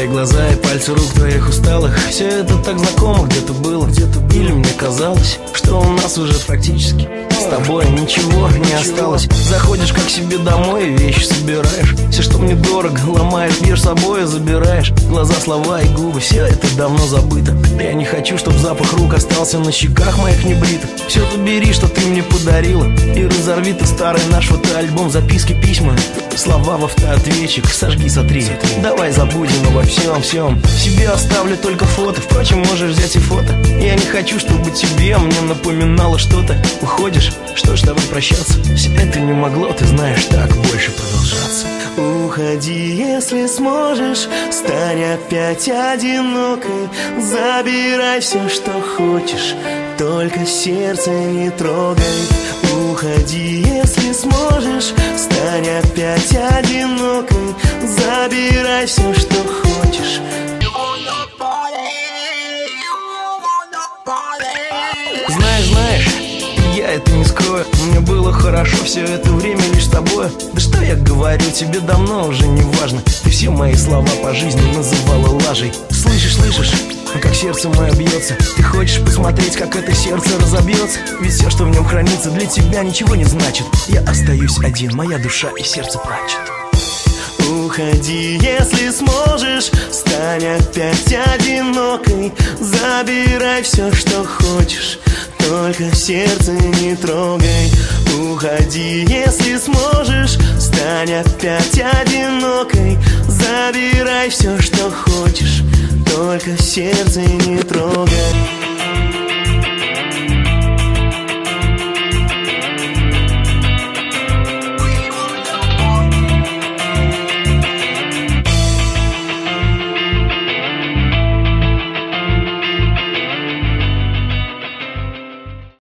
глаза и пальцы рук твоих усталых. Все это так знакомо, где-то было, где-то или мне казалось, что у нас уже практически с тобой ничего не осталось. Заходишь как себе домой и вещи собираешь. Все, что мне дорого, ломаешь, бьешь с собой и забираешь. Глаза, слова и губы, все это давно забыто. Я не хочу, чтобы запах рук остался на щеках моих небритых. Все забери, что ты мне подарила, и разорви ты старый наш фотоальбом. Записки, письма, слова в автоответчик. Сожги, сотри, давай забудем обо всем. Себе оставлю только фото, впрочем, можешь взять и фото. Я не хочу, чтобы тебе мне напоминало что-то. Уходишь, что ж, давай прощаться. Все это не могло, ты знаешь, так больше продолжаться. Уходи, если сможешь, стань опять одинокой. Забирай все, что хочешь, только сердце не трогай. Уходи, если сможешь, стань опять одинокой. Забирай все, что хочешь. Знаешь, я это не скрою, мне было хорошо все это время лишь с тобой. Да что я говорю, тебе давно уже не важно. Ты все мои слова по жизни называла лажей. Слышишь, как сердце мое бьется. Ты хочешь посмотреть, как это сердце разобьется? Ведь все, что в нем хранится, для тебя ничего не значит. Я остаюсь один, моя душа и сердце плачет. Уходи, если сможешь, стань опять одинокой. Забирай все, что хочешь, только сердце не трогай. Уходи, если сможешь, стань опять одинокой. Забирай все, что хочешь, только сердце не трогай.